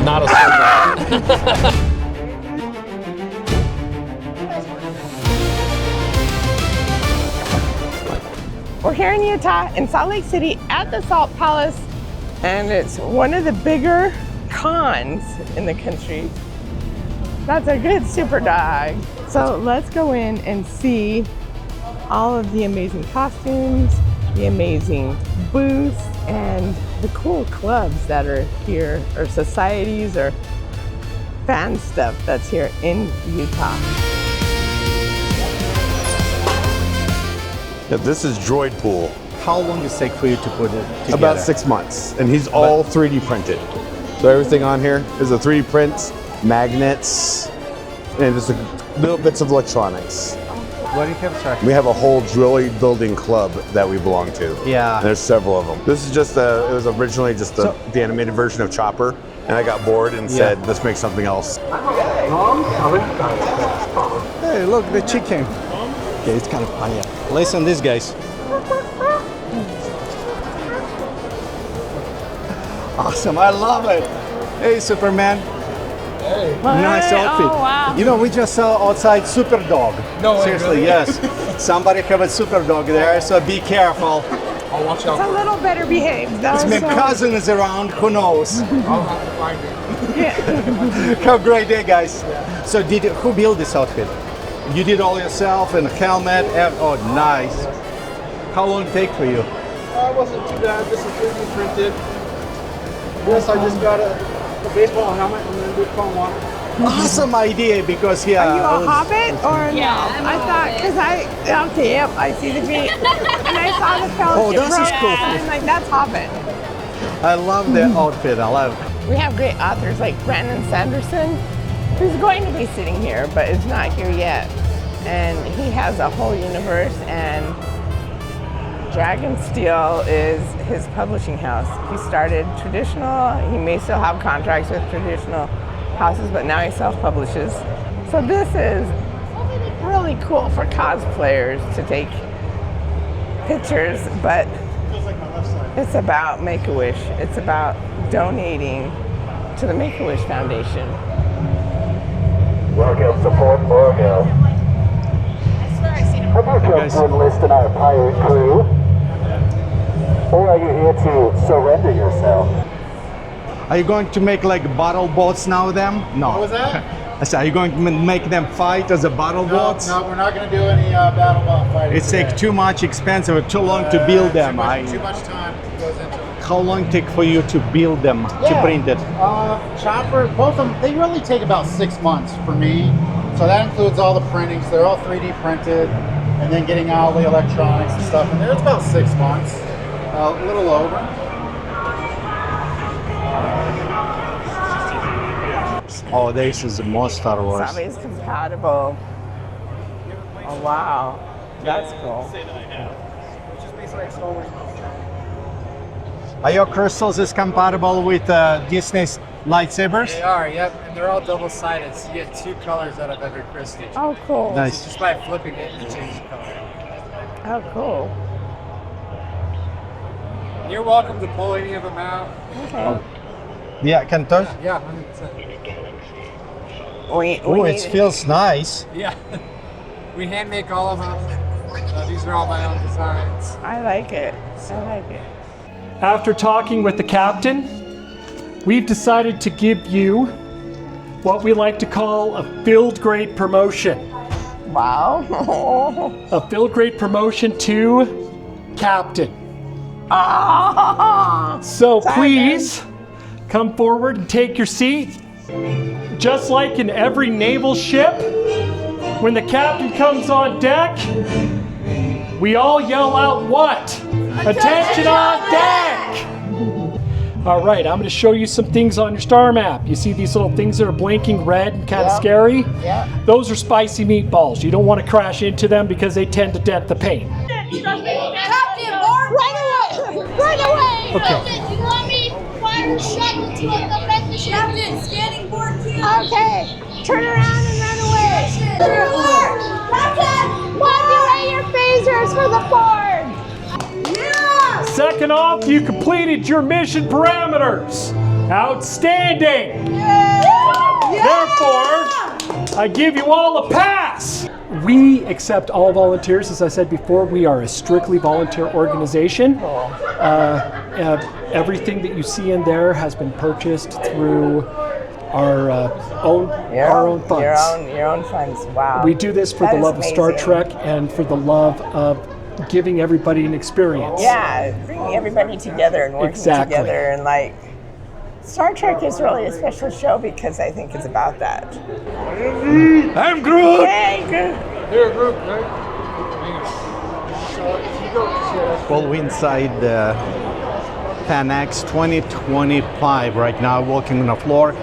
Not a soda. We're here in Utah, in Salt Lake City, at the Salt Palace, and it's one of the bigger cons in the country. That's a good super dog. So let's go in and see all of the amazing costumes, the amazing booths, and the cool clubs that are here, or societies, or fan stuff that's here in Utah. Yeah, this is Droid Pool. How long does it take for you to put it together? About 6 months, and he's all 3D printed. So everything on here is a 3D print, magnets, and just little bits of electronics. What do you have, sir? We have a whole droid building club that we belong to. Yeah. And there's several of them. This is just it was originally just the animated version of Chopper, and I got bored and said, let's make something else. Hey, look, the chicken. Okay, it's kind of funny. Listen, these guys. Awesome, I love it. Hey, Superman. Hey. Nice outfit. Oh, wow. You know, we just saw outside Super Dog. No way, seriously, really? yes. Somebody have a Super Dog there, so be careful. I'll watch out. It's a little better behaved, though. My cousin is around, who knows? I'll have to find it. Yeah. Have a great day, guys. So who built this outfit? You did all yourself, and a helmet, and oh, nice. How long did it take for you? It wasn't too bad. This is 3D printed. This, I just got a baseball helmet and then did foam on it. Awesome idea, because Are you a hobbit or Yeah, no? I'm I a thought, because okay, yep, I see the feet. And I saw the fellowship. Oh, this is cool. And I'm like, that's hobbit. I love the outfit. I love it. We have great authors like Brandon Sanderson, who's going to be sitting here, but is not here yet. And he has a whole universe, and Dragonsteel is his publishing house. He started traditional, he may still have contracts with traditional houses, but now he self-publishes. So this is really cool for cosplayers to take pictures, but it's about Make-A-Wish. It's about donating to the Make-A-Wish Foundation. Welcome, support Morgan. Have you come to enlist in our pirate crew? Or are you here to surrender yourself? Are you going to make like battle boats now with them? No. What was that? I said, are you going to make them fight as a battle boats? No, we're not going to do any battle bot fighting. It's like too much expensive or too long to build them. Too much time goes into it. How long take for you to build them, to print it? Chopper, both of them, they really take about 6 months for me. So that includes all the printings. They're all 3D printed, and then getting all the electronics and stuff in there. It's about 6 months, a little over. Oh, this is more Star Wars. Sabi's compatible. Oh wow, that's cool. Are your crystals is compatible with Disney's lightsabers? They are, yep, and they're all double-sided, so you get 2 colors out of every crystal. Oh cool. Nice. Just by flipping it, you change the color. Oh cool. You're welcome to pull any of them out. Okay. Yeah, can touch? Yeah, 100%. Oh, it feels nice. Yeah, we hand make all of them. These are all my own designs. I like it. I like it. After talking with the captain, we've decided to give you what we like to call a Field Grade promotion. Wow. A Field Grade promotion to captain. So please come forward and take your seat. Just like in every naval ship, when the captain comes on deck, we all yell out what? Attention on deck! All right, I'm going to show you some things on your star map. You see these little things that are blinking red and kind of scary? Yeah. Those are spicy meatballs. You don't want to crash into them because they tend to dent the paint. Captain, right away! Right away! Okay. Do you want me fire shuttle to defend the ship? Captain, scanning board two. Okay. Turn around and run away. Captain! Activate your phasers for the Ford. Yeah! Second off, you completed your mission parameters. Outstanding! Therefore, I give you all a pass! We accept all volunteers. As I said before, we are a strictly volunteer organization. Everything that you see in there has been purchased through our own funds. Your own funds. Wow. We do this for That the is love of Star amazing. Trek and for the love of giving everybody an experience. Yeah, bringing everybody together and working Exactly. together, and like Star Trek is really a special show because I think it's about that. I'm Groot! Hey, good. Here, group, right? Well, we're inside the FanX 2025 right now, walking on the floor.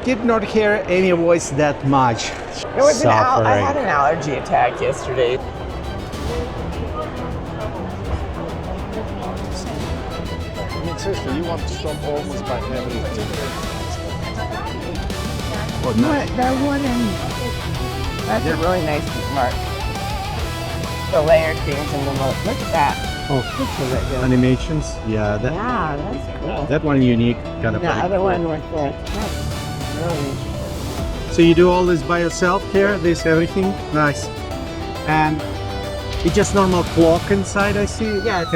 Did not hear any voice that much. There was I had an allergy attack yesterday. I mean, seriously, you want to stop almost by having it. That's a really nice mark. The layered things in the most. Look at that. Oh, animations. Yeah, that Yeah, that's cool. that one unique. Got The other one with the. Really. So you do all this by yourself here? This everything? Nice. And it's just normal clock inside, I see. Yeah, it's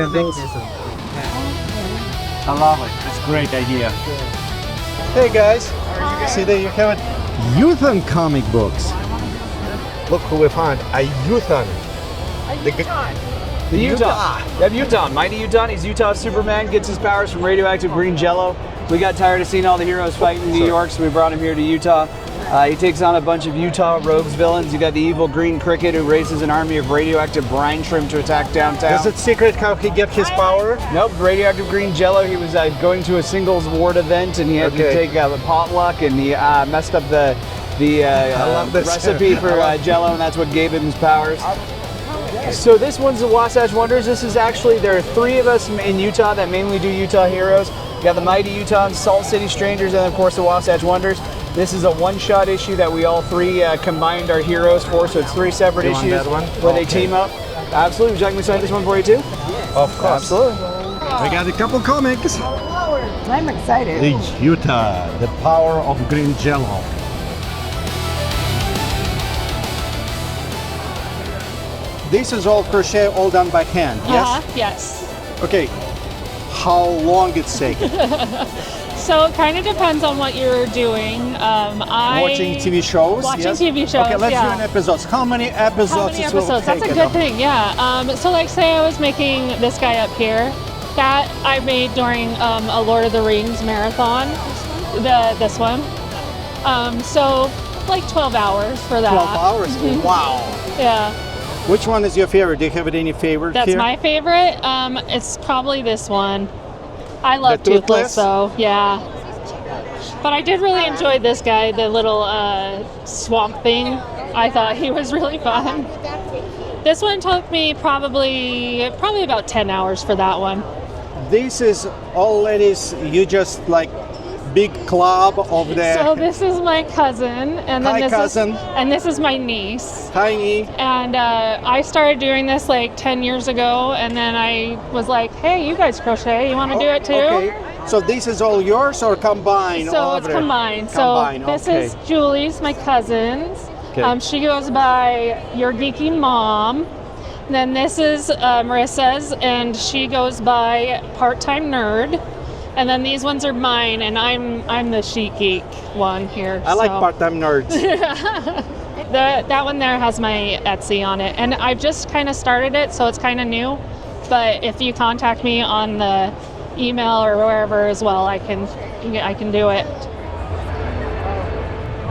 I love it. It's a great idea. Hey guys. See that you have it. Youthon comic books. Look who we found. A Youthon. The Utah. We have Utah. Mighty Utah. He's Utah Superman. Gets his powers from radioactive green jello. We got tired of seeing all the heroes fighting in New York, so we brought him here to Utah. He takes on a bunch of Utah rogues villains. You got the evil green cricket who raises an army of radioactive brine shrimp to attack downtown. Is it secret how he get his power? Nope, radioactive green jello. He was going to a singles award event and he had to take a potluck and he messed up the love this. recipe for jello, and that's what gave him his powers. So this one's the Wasatch Wonders. This is actually, there are 3 of us in Utah that mainly do Utah heroes. We got the Mighty Utah and Salt City Strangers, and of course the Wasatch Wonders. This is a one-shot issue that we all 3 combined our heroes for, so it's 3 separate You want issues that one? where they team up. Absolutely. Would you like me to sign this one for you too? Of course. Absolutely. We got a couple comics. I'm excited. It's Utah, the power of green jello. This is all crochet, all done by hand, yes? Yes. Okay. How long it's taking? So it kind of depends on what you're doing. Watching TV shows? Watching yes? TV shows, Okay, let's yeah. do an episode. How many episodes? How many it will episodes? That's take a it good up? thing, yeah. So like say I was making this guy up here. That I made during a Lord of the Rings marathon. This one. So like 12 hours for that. 12 hours? Wow. Yeah. Which one is your favorite? Do you have any favorite That's here? my favorite. It's probably this one. I love The Toothless? Toothless, so yeah. But I did really enjoy this guy, the little swamp thing. I thought he was really fun. This one took me probably about 10 hours for that one. This is all ladies, you just like big club of the... So this is my cousin, and then Hi, this cousin. and this is my niece. Hi, Nee. And I started doing this like 10 years ago, and then I was like, hey, you guys crochet, you want to do it too? Okay. So this is all yours or combined? So all it's of it? combined. Combined, So this okay. is Julie's, my cousin's. Okay. She goes by Your Geeky Mom. Then this is Marissa's, and she goes by Part-Time Nerd. And then these ones are mine, and I'm the SheGeek one here. I like so. part-time nerds. That one there has my Etsy on it, and I've just kind of started it, so it's kind of new. But if you contact me on the email or wherever as well, I can do it.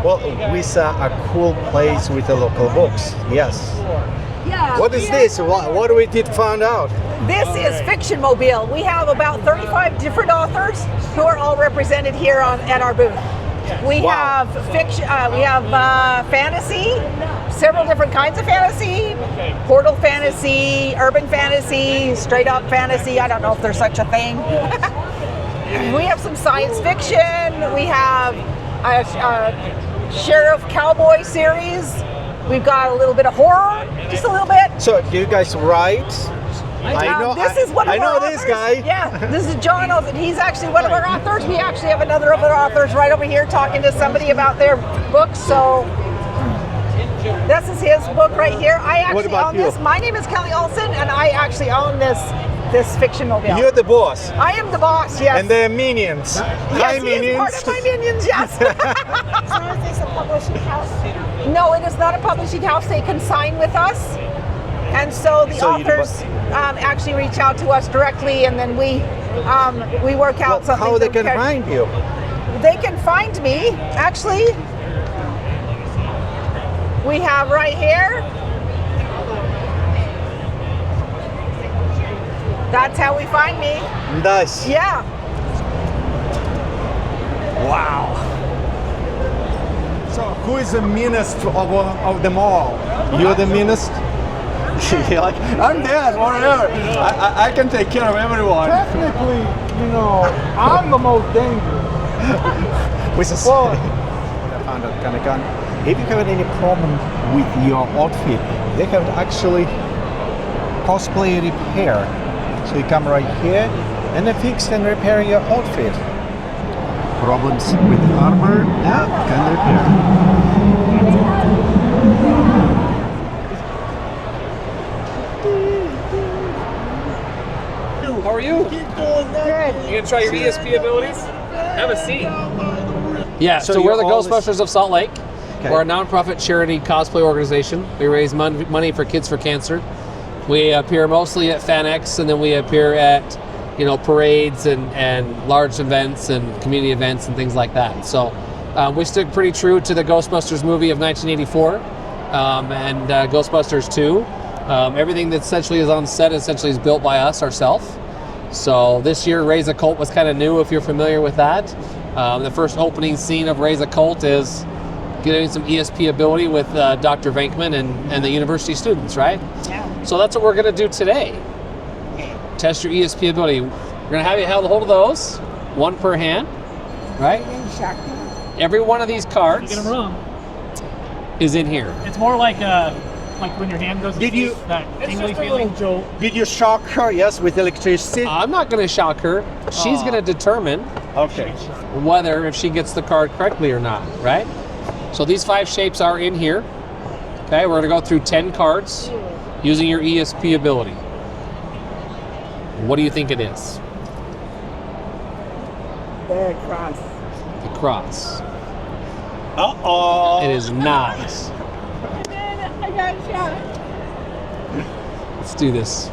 Well, we saw a cool place with the local books. Yes. Yeah. What is this? What do we did find out? This is Fiction Mobile. We have about 35 different authors who are all represented here at our booth. We have fiction. We have fantasy, several different kinds of fantasy, portal fantasy, urban fantasy, straight up fantasy. I don't know if there's such a thing. We have some science fiction. We have a Sheriff Cowboy series. We've got a little bit of horror, just a little bit. So, do you guys write? This is one of I know our this authors. guy. Yeah, this is John Olsen. He's actually one of our authors. We actually have another of our authors right over here talking to somebody about their books. So this is his book right here. I What actually about own you? this. My name is Kelly Olsen, and I actually own this fiction mobile. You're the boss. I am the boss. Yes. And the minions. Yes, Hi, he minions. is part of my minions. Yes. So is this a publishing house? No, it is not a publishing house. They can sign with us. And so the authors actually reach out to us directly, and then we work out something. How they that can find you? They can find me, actually. We have right here. That's how we find me. Nice. Yeah. Wow. So who is the meanest of them all? You're the meanest? You're like, I'm dead, whatever. I can take care of everyone. Technically, I'm the most dangerous. Which is I found out kind of gun. If you have any problem with your outfit, they have actually cosplay repair. So you come right here and they fix and repair your outfit. Problems with armor, can repair. How are you? You gonna try your ESP abilities? Have a seat. Yeah, so we're the Ghostbusters of Salt Lake. Okay. We're a nonprofit charity cosplay organization. We raise money for Kids for Cancer. We appear mostly at FanX, and then we appear at parades and large events and community events and things like that. So we stick pretty true to the Ghostbusters movie of 1984 and Ghostbusters 2. Everything that essentially is on set essentially is built by us ourselves. So this year, Raise a Cult was kind of new, if you're familiar with that. The first opening scene of Raise a Cult is getting some ESP ability with Dr. Venkman and the university students, right? Yeah. So that's what we're going to do today. Test your ESP ability. We're going to have you hold a those, one per hand, right? Every one of these cards You get them wrong. is in here. It's more like when your hand goes to Did you- sleep, that tingly feeling. Did you shock her? Yes, with electricity? I'm not going to shock her. She's going to determine Okay. whether if she gets the card correctly or not, right? So these 5 shapes are in here. Okay, we're going to go through 10 cards using your ESP ability. What do you think it is? The cross. The cross. Uh-oh. It is not. I got shot. Let's do this.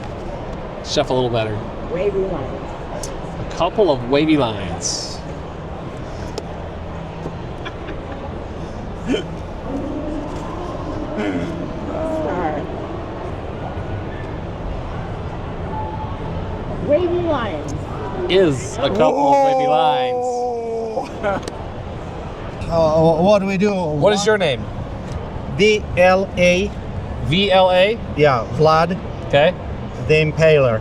Shuffle a little better. Wavy lines. A couple of wavy lines. Star. Wavy lines. Is a couple of wavy lines. What do we do? What is your name? VLA. VLA? Yeah, Vlad. Okay. The Impaler.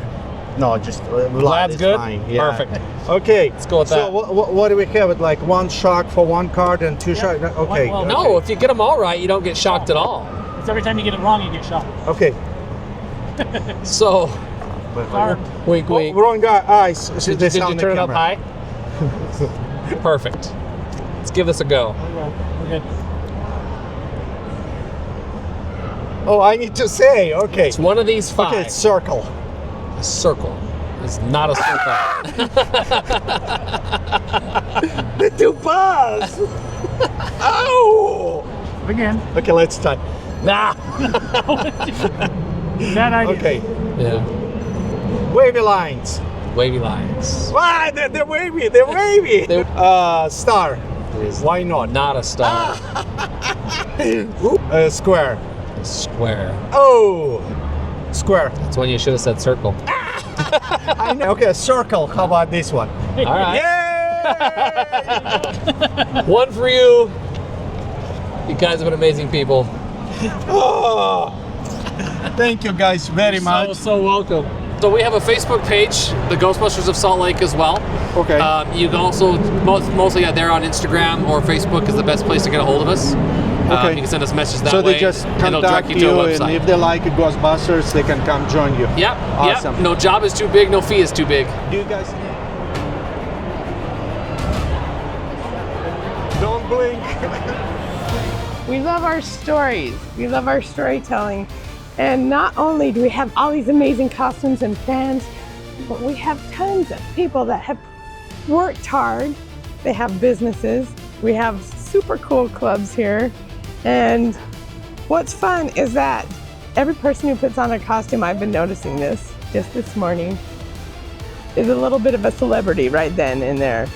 No, just Vlad Vlad's is good? fine. Yeah. Perfect. Okay. Let's go with so that. what do we have? Like one shock for one card and 2 shock? Okay. Well, No, if you get them all right, you don't get shocked at all. It's every time you get it wrong, you get shot. Okay. So, wink, wink. Wrong guy. Eyes. Did you turn it up high? Perfect. Let's give this a go. We're good. Oh, I need to say. Okay. It's one of these 5. Okay, it's circle. A circle. It's not a circle. The 2 bars. Ow! Again. Okay, let's try. Nah. Bad idea. Okay. Yeah. Wavy lines. Wavy lines. Why? They're wavy. They're wavy. Star. It is Why not? not a star. Square. Square. Oh, square. That's when you should have said circle. I know. Okay, circle. How about this one? All right. Yay! One for you. You guys have been amazing people. Oh, thank you guys very much. So welcome. So we have a Facebook page, the Ghostbusters of Salt Lake as well. Okay. You can also, mostly they're on Instagram or Facebook is the best place to get a hold of us. Okay. You can send us messages that so way. they just and it'll contact direct you to a and website. if they like Ghostbusters, they can come join you. Yep. Awesome. Yep. No job is too big, no fee is too big. Do you guys? Don't blink. We love our stories. We love our storytelling. And not only do we have all these amazing costumes and fans, but we have tons of people that have worked hard. They have businesses. We have super cool clubs here. And what's fun is that every person who puts on a costume, I've been noticing this just this morning, is a little bit of a celebrity right then and there.